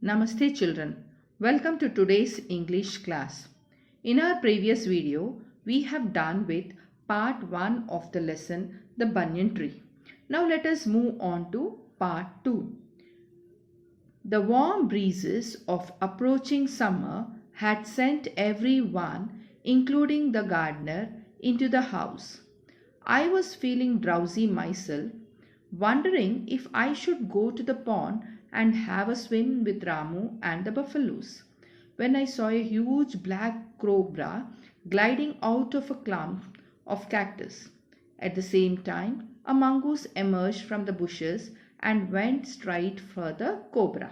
Namaste children. Welcome to today's English class. In our previous video, we have done with part 1 of the lesson, the banyan tree. Now let us move on to part 2. The warm breezes of approaching summer had sent everyone, including the gardener, into the house. I was feeling drowsy myself, wondering if I should go to the pond and have a swim with Ramu and the buffaloes, when I saw a huge black cobra gliding out of a clump of cactus. At the same time, a mongoose emerged from the bushes and went straight for the cobra.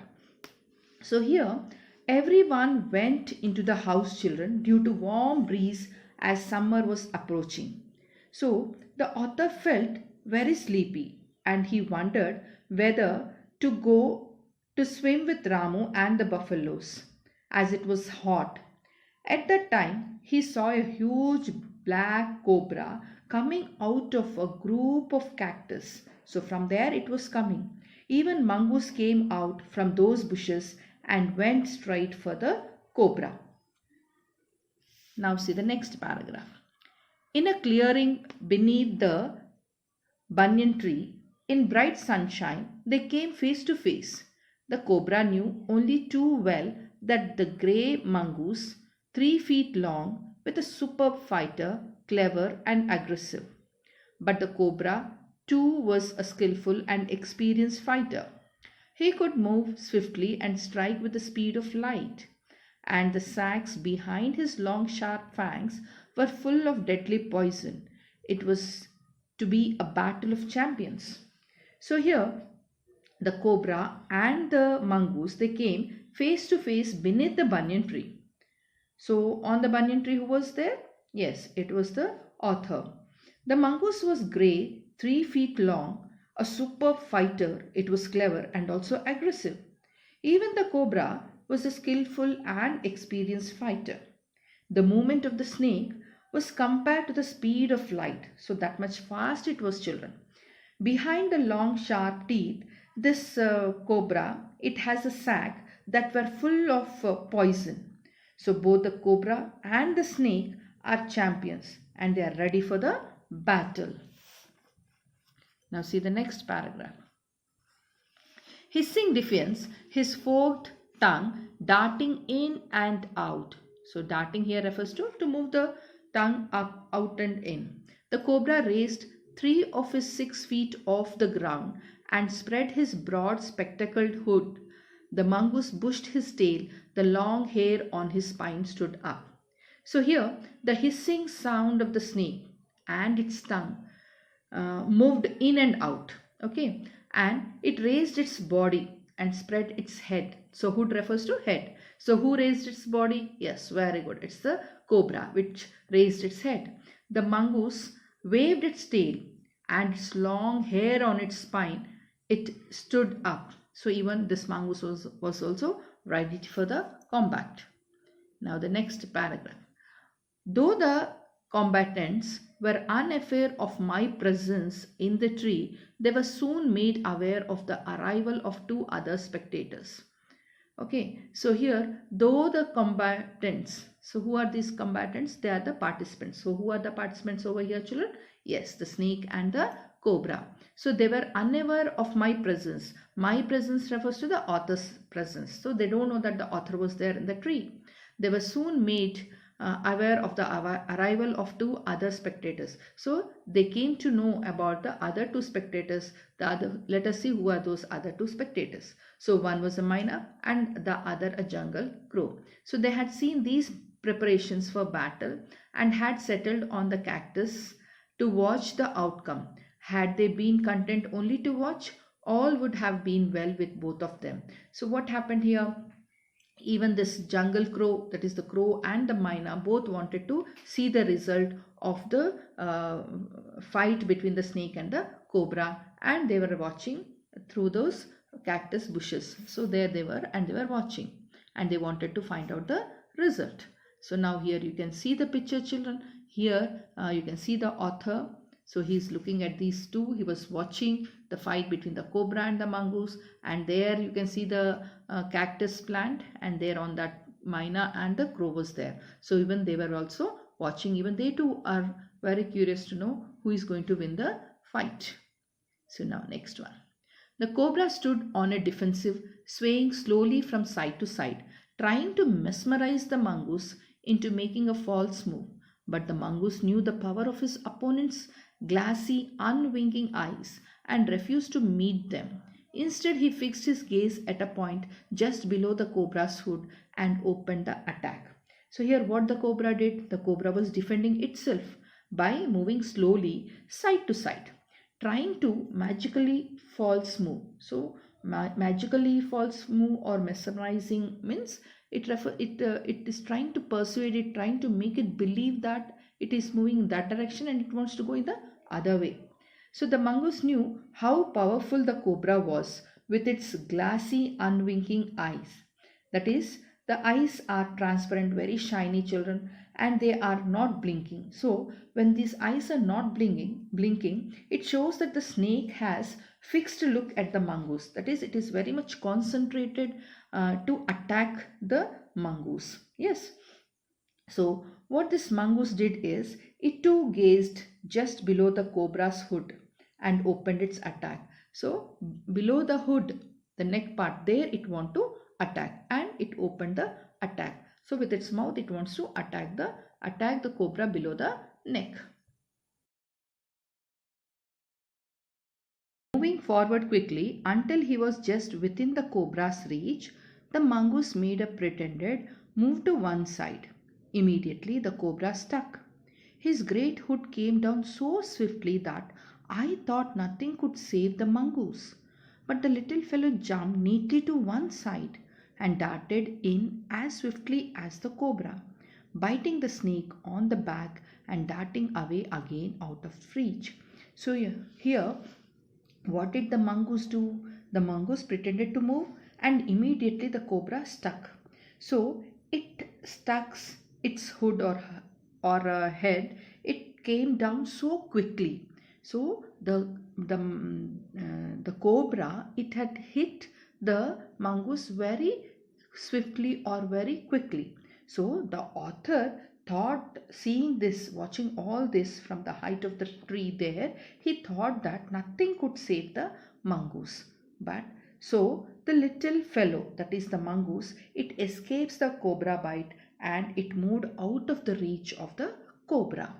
So here, everyone went into the house, children, due to warm breeze as summer was approaching. So the author felt very sleepy and he wondered whether to go to swim with Ramu and the buffaloes, as it was hot. At that time, he saw a huge black cobra coming out of a group of cactus. So from there it was coming. Even mongoose came out from those bushes and went straight for the cobra. Now see the next paragraph. In a clearing beneath the banyan tree, in bright sunshine, they came face to face. The cobra knew only too well that the grey mongoose, 3 feet long, with a superb fighter, clever and aggressive. But the cobra too was a skillful and experienced fighter. He could move swiftly and strike with the speed of light, and the sacs behind his long sharp fangs were full of deadly poison. It was to be a battle of champions. So here the cobra and the mongoose, they came face to face beneath the banyan tree. So on the banyan tree, who was there? Yes, it was the author. The mongoose was grey, 3 feet long, a superb fighter. It was clever and also aggressive. Even the cobra was a skillful and experienced fighter. The movement of the snake was compared to the speed of light, so that much fast it was, children. Behind the long sharp teeth, this cobra, it has a sac that were full of poison. So both the cobra and the snake are champions and they are ready for the battle. Now see the next paragraph. Hissing defiance, his forked tongue darting in and out. So darting here refers to move the tongue up, out and in. The cobra raised 3 of his 6 feet off the ground and spread his broad spectacled hood. The mongoose bushed his tail, the long hair on his spine stood up. So here the hissing sound of the snake and its tongue moved in and out, okay, and it raised its body and spread its head. So hood refers to head. So who raised its body? Yes, very good. It's the cobra which raised its head. The mongoose waved its tail and its long hair on its spine, it stood up. So even this mongoose was also ready for the combat. Now the next paragraph. Though the combatants were unaware of my presence in the tree, they were soon made aware of the arrival of 2 other spectators. Okay, so here, though the combatants, so who are these combatants? They are the participants. So who are the participants over here, children? Yes, the snake and the cobra. So they were unaware of my presence. My presence refers to the author's presence. So they don't know that the author was there in the tree. They were soon made aware of the arrival of 2 other spectators. So they came to know about the other 2 spectators. Let us see who are those other 2 spectators. So one was a myna and the other a jungle crow. So they had seen these preparations for battle and had settled on the cactus to watch the outcome. Had they been content only to watch, all would have been well with both of them. So what happened here? Even this jungle crow, that is the crow and the myna, both wanted to see the result of the fight between the snake and the cobra, and they were watching through those cactus bushes. So there they were and they were watching and they wanted to find out the result. So now here you can see the picture, children. Here you can see the author So he's looking at these two. He was watching the fight between the cobra and the mongoose, and there you can see the cactus plant, and there on that myna and the crow was there. So even they were also watching. Even they too are very curious to know who is going to win the fight. So now next one. The cobra stood on a defensive, swaying slowly from side to side, trying to mesmerize the mongoose into making a false move. But the mongoose knew the power of his opponent's glassy, unwinking eyes and refused to meet them. Instead, he fixed his gaze at a point just below the cobra's hood and opened the attack. So, here what the cobra did, the cobra was defending itself by moving slowly side to side, trying to magically false move. So magically false move or mesmerizing means it is trying to persuade it, trying to make it believe that it is moving in that direction and it wants to go in the other way. So the mongoose knew how powerful the cobra was with its glassy unwinking eyes. That is, the eyes are transparent, very shiny, children, and they are not blinking. So when these eyes are not blinking, it shows that the snake has fixed look at the mongoose. That is, it is very much concentrated to attack the mongoose. Yes. So what this mongoose did is, it too gazed just below the cobra's hood and opened its attack. So below the hood, the neck part, there it want to attack, and it opened the attack. So with its mouth it wants to attack the cobra below the neck. Moving forward quickly until he was just within the cobra's reach, the mongoose made a pretended move to one side. Immediately the cobra stuck. His great hood came down so swiftly that I thought nothing could save the mongoose. But the little fellow jumped neatly to one side and darted in as swiftly as the cobra, biting the snake on the back and darting away again out of reach. So here, what did the mongoose do? The mongoose pretended to move, and immediately the cobra stuck. So it stuck its hood or head. It came down so quickly. So the cobra, it had hit the mongoose very swiftly or very quickly. So the author thought, seeing this, watching all this from the height of the tree there, he thought that nothing could save the mongoose. But so the little fellow, that is the mongoose, it escapes the cobra bite and it moved out of the reach of the cobra.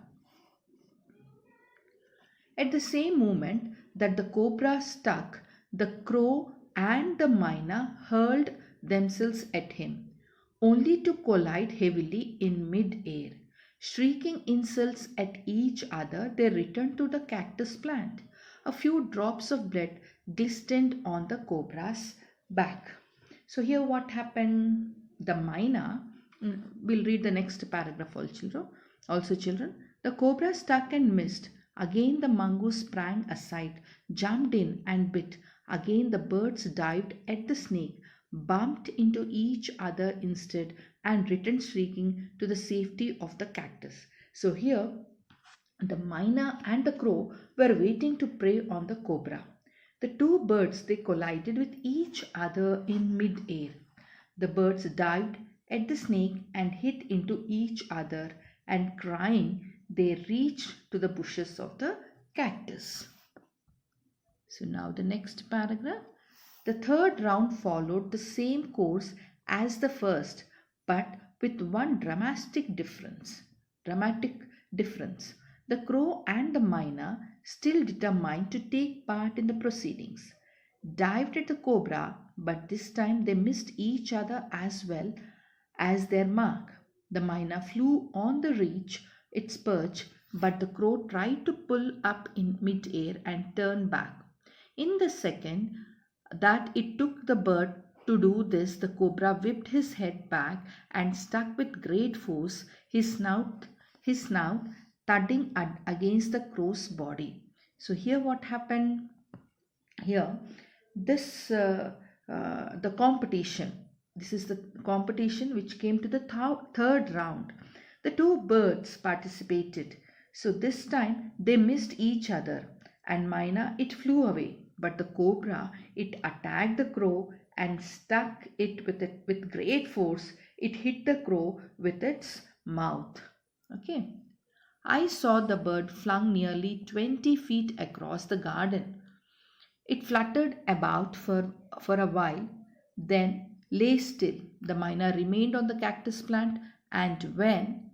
At the same moment that the cobra stuck, the crow and the myna hurled themselves at him, only to collide heavily in mid-air. Shrieking insults at each other, they returned to the cactus plant. A few drops of blood glistened on the cobra's back. So here what happened? The myna, we'll read the next paragraph also children. The cobra stuck and missed. Again the mongoose sprang aside, jumped in and bit. Again the birds dived at the snake, bumped into each other instead, and returned shrieking to the safety of the cactus. So here the myna and the crow were waiting to prey on the cobra. The two birds, they collided with each other in mid-air. The birds dived at the snake and hit into each other, and crying, they reached to the bushes of the cactus. So now the next paragraph. The third round followed the same course as the first, but with one dramatic difference. The crow and the myna, still determined to take part in the proceedings, dived at the cobra, but this time they missed each other as well as their mark. The myna flew on the reach its perch, but the crow tried to pull up in mid-air and turn back. In the second that it took the bird to do this, the cobra whipped his head back and stuck with great force, his snout thudding against the crow's body. So here what happened? Here, the competition. This is the competition which came to the third round. The two birds participated. So this time they missed each other, and Myna, it flew away. But the cobra, it attacked the crow and stuck it with great force. It hit the crow with its mouth. Okay. I saw the bird flung nearly 20 feet across the garden. It fluttered about for a while, then lay still. The myna remained on the cactus plant, and when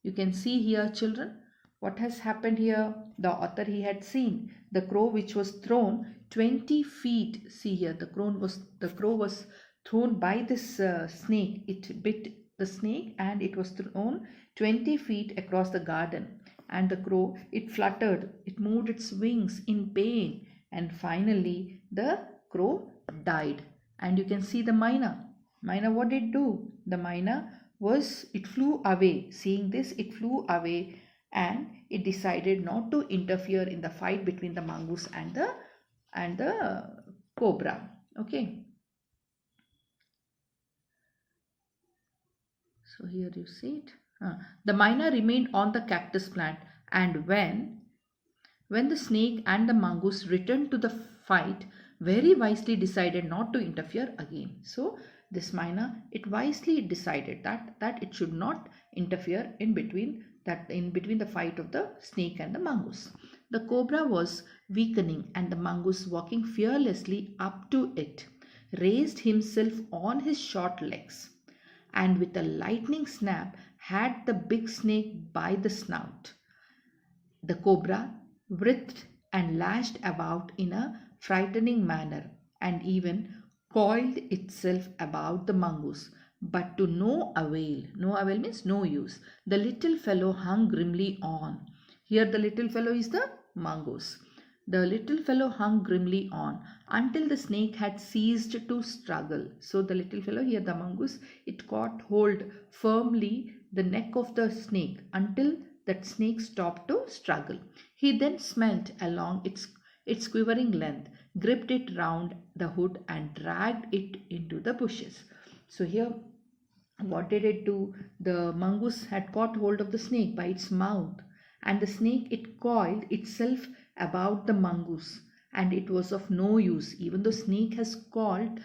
you can see here, children, what has happened here. The author, he had seen the crow which was thrown 20 feet. See here, the crow was thrown by this snake. It bit the snake and it was thrown 20 feet across the garden. And the crow, it fluttered, it moved its wings in pain, and finally the crow died. And you can see the myna. Myna, what did it do? The myna was, it flew away. Seeing this, it flew away, and it decided not to interfere in the fight between the mongoose and the cobra. Okay. So here you see it. The myna remained on the cactus plant, and when the snake and the mongoose returned to the fight, very wisely decided not to interfere again. So this myna, it wisely decided that it should not interfere in between the fight of the snake and the mongoose. The cobra was weakening, and the mongoose, walking fearlessly up to it, raised himself on his short legs, and with a lightning snap had the big snake by the snout. The cobra writhed and lashed about in a frightening manner, and even coiled itself about the mongoose, but to no avail. No avail means no use. The little fellow hung grimly on. Here the little fellow is the mongoose. The little fellow hung grimly on until the snake had ceased to struggle. So the little fellow, here the mongoose, it caught hold firmly the neck of the snake until that snake stopped to struggle. He then smelt along its quivering length, gripped it round the hood, and dragged it into the bushes. So here, what did it do? The mongoose had caught hold of the snake by its mouth, and the snake, it coiled itself about the mongoose, and it was of no use. Even though snake has coiled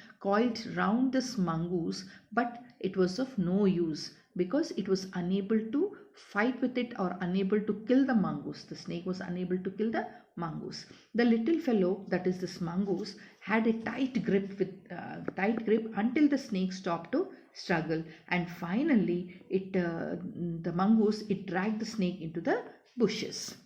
round this mongoose, but it was of no use because it was unable to fight with it or unable to kill the mongoose. The snake was unable to kill the mongoose. The little fellow, that is this mongoose, had a tight grip until the snake stopped to struggle, and finally the mongoose, it dragged the snake into the bushes.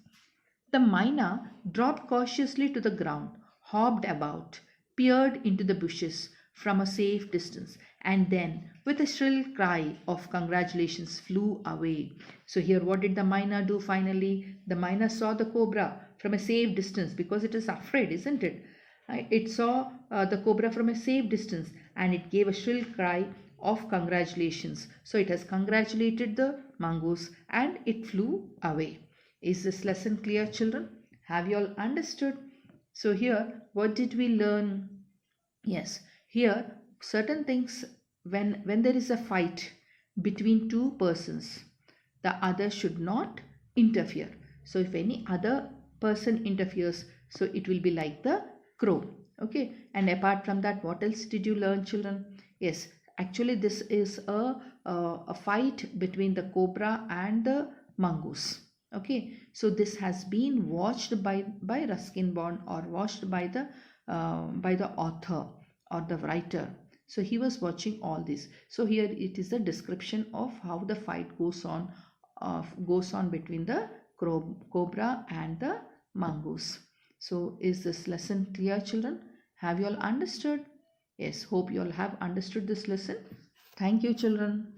The myna dropped cautiously to the ground, hopped about, peered into the bushes from a safe distance, and then, with a shrill cry of congratulations, flew away. So here, what did the myna do finally? The myna saw the cobra from a safe distance, because it is afraid, isn't it? It saw the cobra from a safe distance, and it gave a shrill cry of congratulations. So it has congratulated the mongoose and it flew away. Is this lesson clear, children? Have you all understood? So here, what did we learn? Yes, here certain things, when there is a fight between two persons, the other should not interfere. So if any other person interferes, so it will be like the crow. Okay, and apart from that, what else did you learn, children? Yes, actually this is a fight between the cobra and the mongoose. Okay, so this has been watched by Ruskin Bond, or watched by the author or the writer. So he was watching all this. So here it is a description of how the fight goes on between the cobra and the mongoose. So is this lesson clear, children? Have you all understood? Yes, hope you all have understood this lesson. Thank you, children.